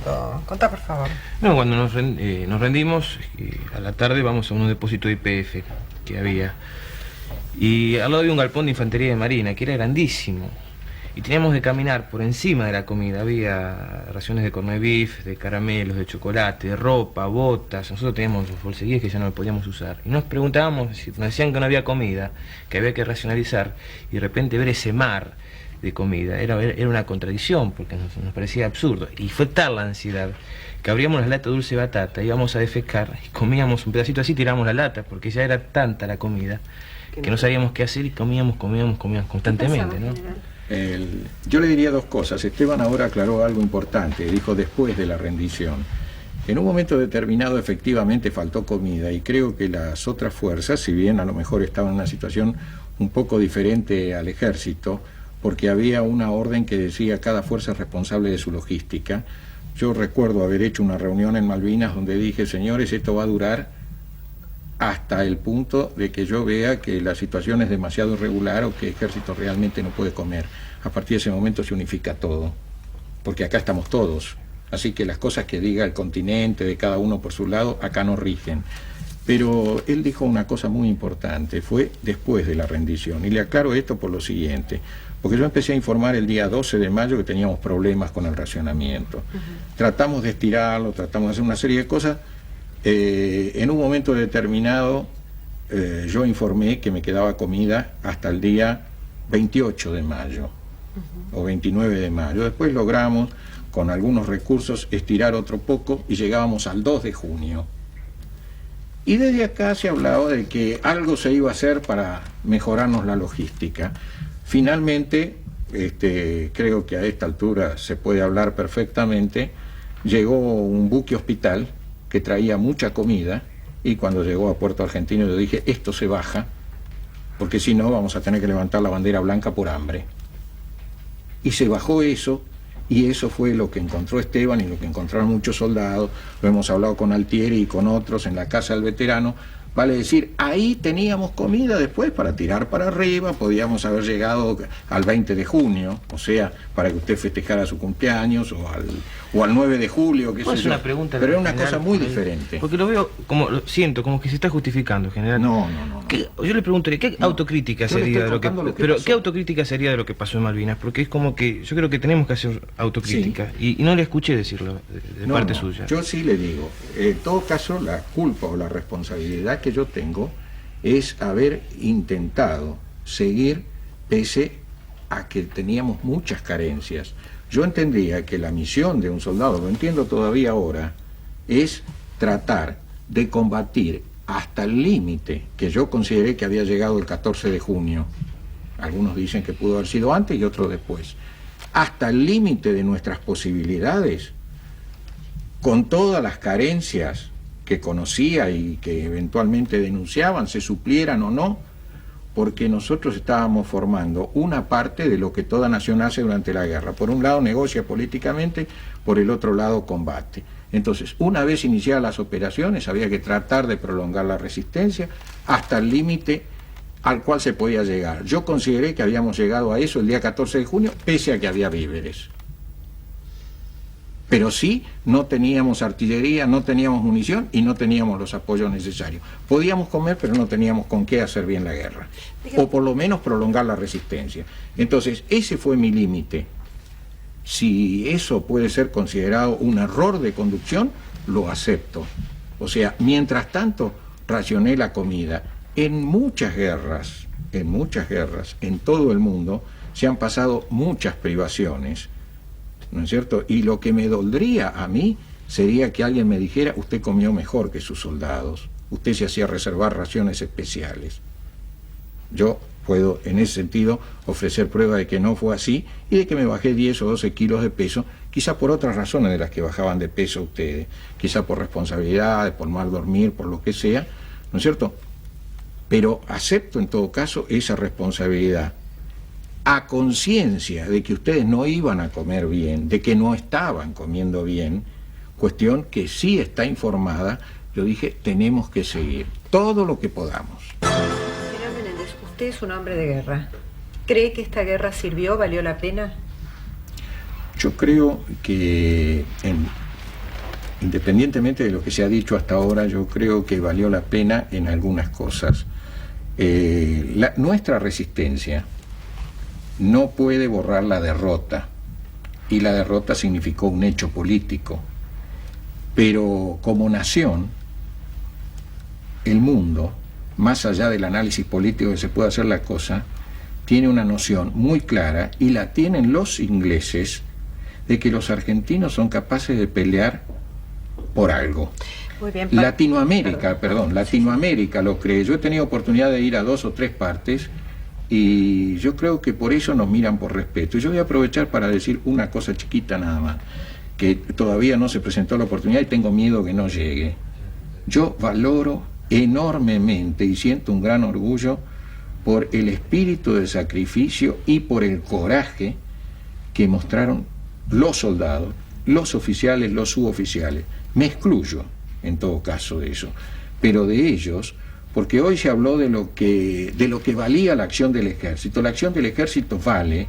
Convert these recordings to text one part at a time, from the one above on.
pasando? Contá, por favor. No, cuando nos rendimos, a la tarde vamos a un depósito de YPF que había. Y al lado había un galpón de infantería de marina, que era grandísimo. Y teníamos que caminar por encima de la comida. Había raciones de corned beef, de caramelos, de chocolate, de ropa, botas. Nosotros teníamos los bolseguíes que ya no podíamos usar. Y nos preguntábamos, si nos decían que no había comida, que había que racionalizar, y de repente ver ese mar de comida era una contradicción, porque nos parecía absurdo. Y fue tal la ansiedad que abríamos las latas de dulce batata, íbamos a defecar y comíamos un pedacito así, y tirábamos la lata, porque ya era tanta la comida que no sabíamos qué hacer y comíamos constantemente, ¿no? Yo le diría dos cosas. Esteban ahora aclaró algo importante, dijo después de la rendición. En un momento determinado efectivamente faltó comida y creo que las otras fuerzas, si bien a lo mejor estaban en una situación un poco diferente al ejército, porque había una orden que decía cada fuerza es responsable de su logística. Yo recuerdo haber hecho una reunión en Malvinas donde dije, señores, esto va a durar hasta el punto de que yo vea que la situación es demasiado irregular o que el ejército realmente no puede comer. A partir de ese momento se unifica todo, porque acá estamos todos. Así que las cosas que diga el continente, de cada uno por su lado, acá no rigen. Pero él dijo una cosa muy importante, fue después de la rendición. Y le aclaro esto por lo siguiente, porque yo empecé a informar el día 12 de mayo que teníamos problemas con el racionamiento. Tratamos de estirarlo, tratamos de hacer una serie de cosas. En un momento determinado yo informé que me quedaba comida hasta el día 28 de mayo o 29 de mayo. Después logramos con algunos recursos estirar otro poco y llegábamos al 2 de junio. Y desde acá se hablaba de que algo se iba a hacer para mejorarnos la logística. Finalmente, creo que a esta altura se puede hablar perfectamente, llegó un buque hospital que traía mucha comida, y cuando llegó a Puerto Argentino yo dije, esto se baja, porque si no vamos a tener que levantar la bandera blanca por hambre. Y se bajó eso, y eso fue lo que encontró Esteban y lo que encontraron muchos soldados. Lo hemos hablado con Altieri y con otros en la casa del veterano. Vale decir, ahí teníamos comida después para tirar para arriba, podíamos haber llegado al 20 de junio, o sea, para que usted festejara su cumpleaños, o al 9 de julio, qué sé yo. Es una pregunta, pero era una general, cosa muy diferente. Porque lo veo, siento como que se está justificando, general. No. Yo le preguntaría, ¿qué autocrítica sería de lo que... Pero ¿qué autocrítica sería de lo que pasó en Malvinas? Porque es como que yo creo que tenemos que hacer autocrítica, sí. y no le escuché decirlo de parte suya. Yo sí le digo, en todo caso la culpa o la responsabilidad que yo tengo es haber intentado seguir pese a que teníamos muchas carencias. Yo entendía que la misión de un soldado, lo entiendo todavía ahora, es tratar de combatir hasta el límite que yo consideré que había llegado el 14 de junio. Algunos dicen que pudo haber sido antes y otros después. Hasta el límite de nuestras posibilidades, con todas las carencias que conocía y que eventualmente denunciaban, se suplieran o no, porque nosotros estábamos formando una parte de lo que toda nación hace durante la guerra. Por un lado negocia políticamente, por el otro lado combate. Entonces, una vez iniciadas las operaciones, había que tratar de prolongar la resistencia hasta el límite al cual se podía llegar. Yo consideré que habíamos llegado a eso el día 14 de junio, pese a que había víveres. Pero sí, no teníamos artillería, no teníamos munición y no teníamos los apoyos necesarios. Podíamos comer, pero no teníamos con qué hacer bien la guerra. O por lo menos prolongar la resistencia. Entonces, ese fue mi límite. Si eso puede ser considerado un error de conducción, lo acepto. O sea, mientras tanto, racioné la comida. En muchas guerras, en todo el mundo, se han pasado muchas privaciones, ¿no es cierto? Y lo que me doldría a mí sería que alguien me dijera, usted comió mejor que sus soldados, usted se hacía reservar raciones especiales. Yo puedo, en ese sentido, ofrecer prueba de que no fue así y de que me bajé 10 o 12 kilos de peso, quizá por otras razones de las que bajaban de peso ustedes, quizá por responsabilidades, por mal dormir, por lo que sea, ¿no es cierto? Pero acepto en todo caso esa responsabilidad, a conciencia de que ustedes no iban a comer bien, de que no estaban comiendo bien, cuestión que sí está informada. Yo dije, tenemos que seguir todo lo que podamos. General Menéndez, usted es un hombre de guerra. ¿Cree que esta guerra sirvió, valió la pena? Yo creo que independientemente de lo que se ha dicho hasta ahora, yo creo que valió la pena en algunas cosas. Nuestra resistencia no puede borrar la derrota, y la derrota significó un hecho político, pero como nación, el mundo, más allá del análisis político que se puede hacer la cosa, tiene una noción muy clara, y la tienen los ingleses, de que los argentinos son capaces de pelear por algo. Muy bien, Latinoamérica lo cree. Yo he tenido oportunidad de ir a 2 o 3 partes, y yo creo que por eso nos miran por respeto. Y yo voy a aprovechar para decir una cosa chiquita nada más, que todavía no se presentó la oportunidad y tengo miedo que no llegue. Yo valoro enormemente y siento un gran orgullo por el espíritu de sacrificio y por el coraje que mostraron los soldados, los oficiales, los suboficiales. Me excluyo, en todo caso, de eso, pero de ellos, porque hoy se habló de lo que valía la acción del ejército. La acción del ejército vale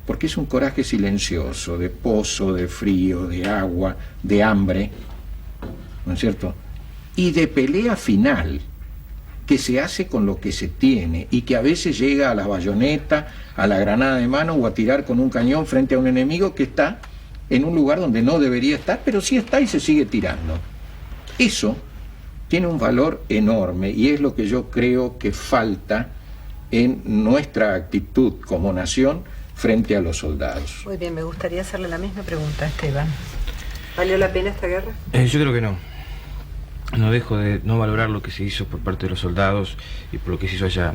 porque es un coraje silencioso, de pozo, de frío, de agua, de hambre, ¿no es cierto? Y de pelea final, que se hace con lo que se tiene, y que a veces llega a la bayoneta, a la granada de mano, o a tirar con un cañón frente a un enemigo que está en un lugar donde no debería estar, pero sí está y se sigue tirando. Eso tiene un valor enorme, y es lo que yo creo que falta en nuestra actitud como nación frente a los soldados. Muy bien, me gustaría hacerle la misma pregunta a Esteban. ¿Valió la pena esta guerra? Yo creo que no. No dejo de no valorar lo que se hizo por parte de los soldados y por lo que se hizo allá.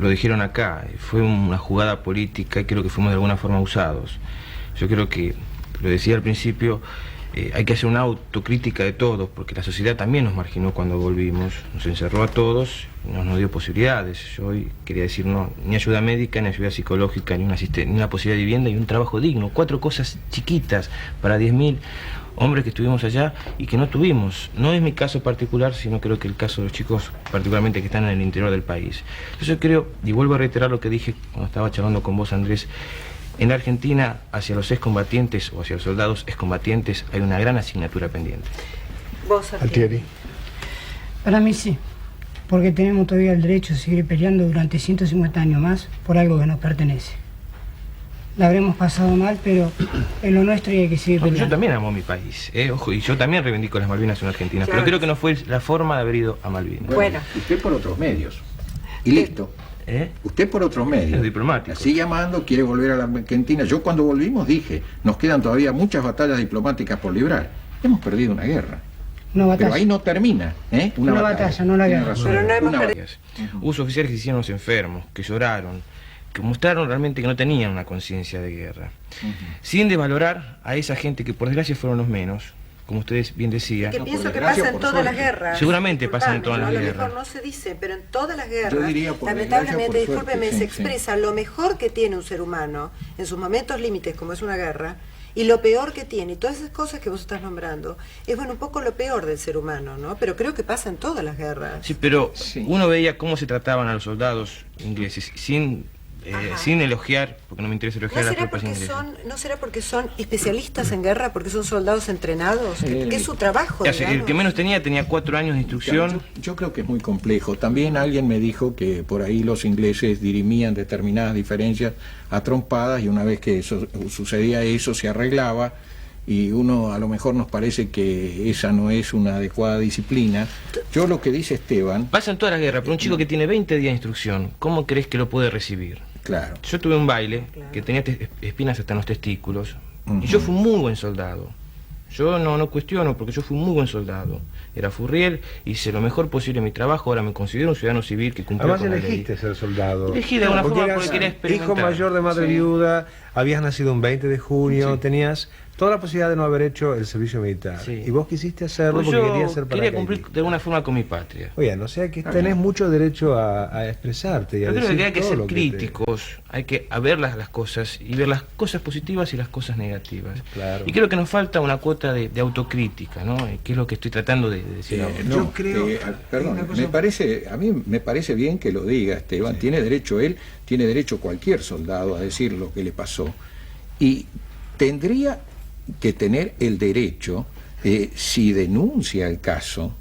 Lo dijeron acá, fue una jugada política y creo que fuimos de alguna forma usados. Yo creo que, lo decía al principio, hay que hacer una autocrítica de todos, porque la sociedad también nos marginó cuando volvimos, nos encerró a todos, nos dio posibilidades. Yo hoy quería decir, no, ni ayuda médica, ni ayuda psicológica, ni una posibilidad de vivienda y un trabajo digno. 4 cosas chiquitas para 10.000 hombres que estuvimos allá y que no tuvimos. No es mi caso particular, sino creo que el caso de los chicos, particularmente que están en el interior del país. Entonces yo creo, y vuelvo a reiterar lo que dije cuando estaba charlando con vos, Andrés, en la Argentina, hacia los excombatientes o hacia los soldados excombatientes, hay una gran asignatura pendiente. Vos, Altieri. Para mí sí, porque tenemos todavía el derecho de seguir peleando durante 150 años más por algo que nos pertenece. La habremos pasado mal, pero es lo nuestro y hay que seguir peleando. Yo también amo mi país, ojo, y yo también reivindico las Malvinas en Argentina, Claro. pero creo que no fue la forma de haber ido a Malvinas. Bueno. Usted por otros medios. Y listo. Usted por otros medios. Los diplomáticos. La sigue amando, quiere volver a la Argentina. Yo cuando volvimos dije, nos quedan todavía muchas batallas diplomáticas por librar. Hemos perdido una guerra. Una batalla. Pero ahí no termina, Una batalla, no la Tiene guerra. razón. Pero no hemos Una perdido. Hubo oficiales que se hicieron los enfermos, que lloraron, que mostraron realmente que no tenían una conciencia de guerra. Sin desvalorar a esa gente que por desgracia fueron los menos, como ustedes bien decían. Que No, pienso por que desgracia, pasa en por todas las suerte. guerras. Seguramente pasa en todas las A lo guerras. mejor no se dice, pero en todas las guerras, Yo diría por lamentablemente, desgracia, por discúlpeme, suerte, se sí, expresa lo mejor que tiene un ser humano en sus momentos límites, como es una guerra, y lo peor que tiene, y todas esas cosas que vos estás nombrando, es bueno un poco lo peor del ser humano, ¿no? Pero creo que pasa en todas las guerras. Sí, pero Sí. uno veía cómo se trataban a los soldados ingleses, Ajá. sin elogiar, porque no me interesa ¿No elogiar a las será, tropas porque inglesas. ¿No será porque son especialistas en guerra, porque son soldados entrenados? Que es su trabajo, O sea, el digamos. que menos tenía 4 años de instrucción. Yo creo que es muy complejo. También alguien me dijo que por ahí los ingleses dirimían determinadas diferencias a trompadas, y una vez que eso sucedía, eso se arreglaba, y uno a lo mejor nos parece que esa no es una adecuada disciplina. Yo lo que dice Esteban, Pasa en todas las guerras, pero un chico que tiene 20 días de instrucción, ¿cómo crees que lo puede recibir? claro, Yo tuve un baile Claro. que tenía espinas hasta en los testículos, Ujú. y yo fui un muy buen soldado. Yo no cuestiono, porque yo fui un muy buen soldado. Era furriel, hice lo mejor posible en mi trabajo, ahora me considero un ciudadano civil que cumplió Además con la ley. elegiste ser soldado. Elegí de alguna forma eras porque quería experimentar. hijo mayor de madre Sí. viuda, habías nacido un 20 de junio, Sí. tenías toda la posibilidad de no haber hecho el servicio militar. Sí. Y vos quisiste hacerlo Pues porque yo querías ser quería cumplir paracaidista. de alguna forma con mi patria. Oye, o sea que tenés mucho derecho a expresarte y a Yo creo decir que hay que todo ser lo que críticos, hay que ver las cosas y ver las cosas positivas y las cosas negativas. Claro. Y creo que nos falta una cuota de autocrítica, ¿no? Que es lo que estoy tratando de decir ahora. no, Yo creo- perdón, hay una cosa- a mí me parece bien que lo diga Esteban. Tiene derecho él, tiene derecho cualquier soldado a decir lo que le pasó, y tendría que tener el derecho si denuncia el caso,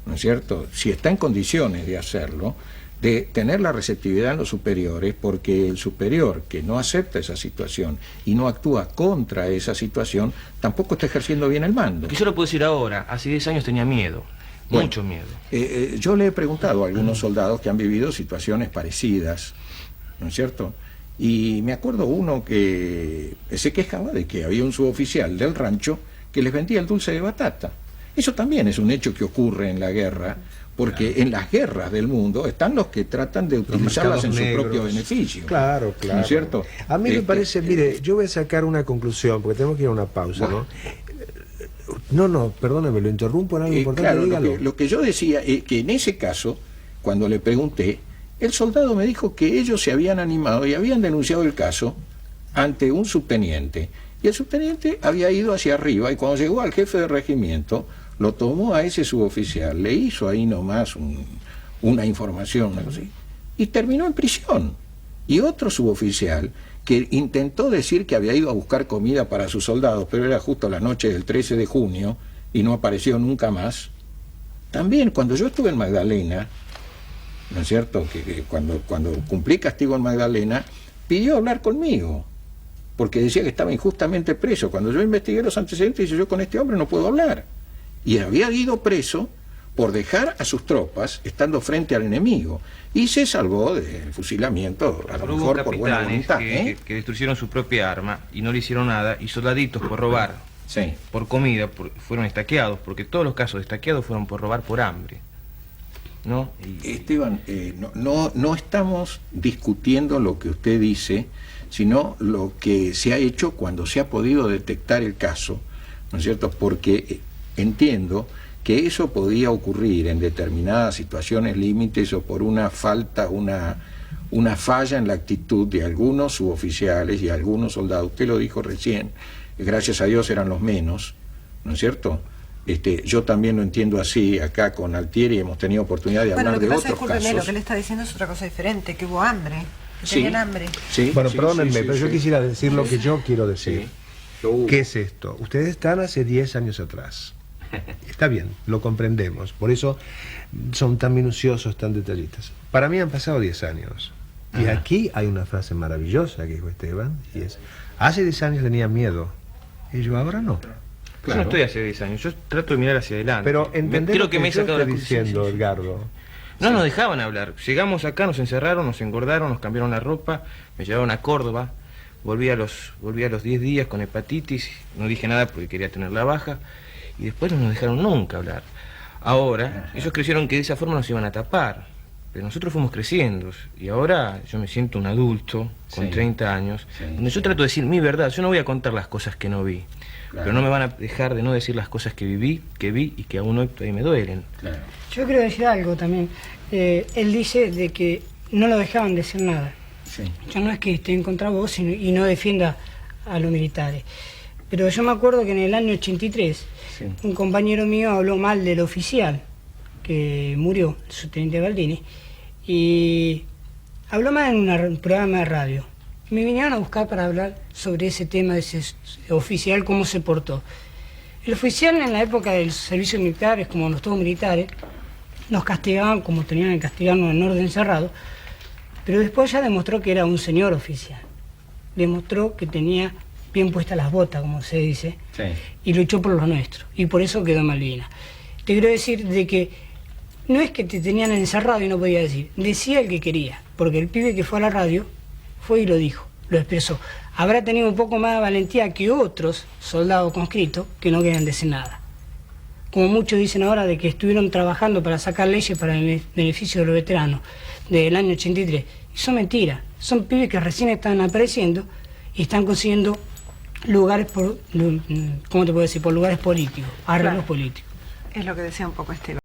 ¿no es cierto?, si está en condiciones de hacerlo, de tener la receptividad en los superiores, porque el superior que no acepta esa situación y no actúa contra esa situación, tampoco está ejerciendo bien el mando. Que yo lo puedo decir ahora, hace 10 años tenía miedo, Bueno, mucho miedo. Yo le he preguntado a algunos soldados que han vivido situaciones parecidas, ¿no es cierto?, y me acuerdo uno que se quejaba de que había un suboficial del rancho que les vendía el dulce de batata. Eso también es un hecho que ocurre en la guerra, porque en las guerras del mundo están los que tratan de utilizarlas en su propio beneficio. Claro, claro. ¿No es cierto? A mí me parece, mire, yo voy a sacar una conclusión, porque tenemos que ir a una pausa, Bueno. ¿no? Perdóneme, lo interrumpo en algo importante, Claro, dígalo. lo que yo decía es que en ese caso, cuando le pregunté, el soldado me dijo que ellos se habían animado y habían denunciado el caso ante un subteniente. Y el subteniente había ido hacia arriba y cuando llegó al jefe de regimiento, lo tomó a ese suboficial, le hizo ahí nomás una información, algo así, y terminó en prisión. Y otro suboficial que intentó decir que había ido a buscar comida para sus soldados, pero era justo la noche del 13 de junio y no apareció nunca más. También cuando yo estuve en Magdalena, ¿no es cierto?, que cuando cumplí castigo en Magdalena, pidió hablar conmigo, porque decía que estaba injustamente preso. Cuando yo investigué los antecedentes, dije, yo con este hombre no puedo hablar. Y había ido preso por dejar a sus tropas estando frente al enemigo. Y se salvó del fusilamiento, a lo Pero hubo mejor por buena capitanes voluntad. que destruyeron su propia arma y no le hicieron nada, y soldaditos por robar, Sí. por comida, fueron estaqueados, porque todos los casos de estaqueados fueron por robar por hambre, ¿no? Esteban, no estamos discutiendo lo que usted dice, sino lo que se ha hecho cuando se ha podido detectar el caso, ¿no es cierto?, porque entiendo que eso podía ocurrir en determinadas situaciones límites o por una falta, una falla en la actitud de algunos suboficiales y algunos soldados. Usted lo dijo recién, gracias a Dios eran los menos, ¿no es cierto? Yo también lo entiendo así. Acá con Altieri hemos tenido oportunidad de hablar de otros casos. Bueno, lo que pasa, discúlpeme, lo que él está diciendo es otra cosa diferente, que hubo hambre, que Sí. tenían hambre. Sí, Bueno, sí, perdónenme, sí, pero sí, yo sí. quisiera decir lo que yo quiero decir. Sí. Lo hubo. ¿Qué es esto? Ustedes están hace 10 años atrás. Está bien, lo comprendemos. Por eso son tan minuciosos, tan detallistas. Para mí han pasado 10 años. Y aquí hay una frase maravillosa que dijo Esteban, y es, hace 10 años tenía miedo, y yo ahora no. Yo no estoy hace 10 años, yo trato de mirar hacia adelante. Pero entendés Creo lo que que me he yo sacado estoy la diciendo, conclusión. Edgardo. No nos dejaban hablar. Llegamos acá, nos encerraron, nos engordaron, nos cambiaron la ropa, me llevaron a Córdoba, volví a los 10 días con hepatitis, no dije nada porque quería tener la baja, y después no nos dejaron nunca hablar. Ahora, ellos creyeron que de esa forma nos iban a tapar, pero nosotros fuimos creciendo, y ahora yo me siento un adulto, con Sí. 30 años, Sí, donde yo sí. trato de decir mi verdad. Yo no voy a contar las cosas que no vi, Claro. pero no me van a dejar de no decir las cosas que viví, que vi y que aún hoy todavía me duelen. Claro. Yo quiero decir algo también. Él dice de que no lo dejaban decir nada. Sí. Yo no es que esté en contra de vos y no defienda a los militares. Pero yo me acuerdo que en el año 83 Sí. un compañero mío habló mal del oficial que murió, el subteniente Baldini, y habló mal en un programa de radio. Me vinieron a buscar para hablar sobre ese tema de ese oficial, cómo se portó. El oficial en la época del servicio militar, como los todos militares, nos castigaban como tenían que castigarnos en orden cerrado, pero después ya demostró que era un señor oficial. Demostró que tenía bien puestas las botas, como se dice, Sí. y luchó por los nuestros, y por eso quedó en Malvinas. Te quiero decir de que no es que te tenían encerrado y no podía decir, decía el que quería, porque el pibe que fue a la radio fue y lo dijo, lo expresó. Habrá tenido un poco más de valentía que otros soldados conscritos que no querían decir nada. Como muchos dicen ahora de que estuvieron trabajando para sacar leyes para el beneficio de los veteranos del año 83. Y son mentiras, son pibes que recién están apareciendo y están consiguiendo lugares por, ¿cómo te puedo decir? Por lugares políticos, arreglos Claro. políticos. Es lo que decía un poco Esteban.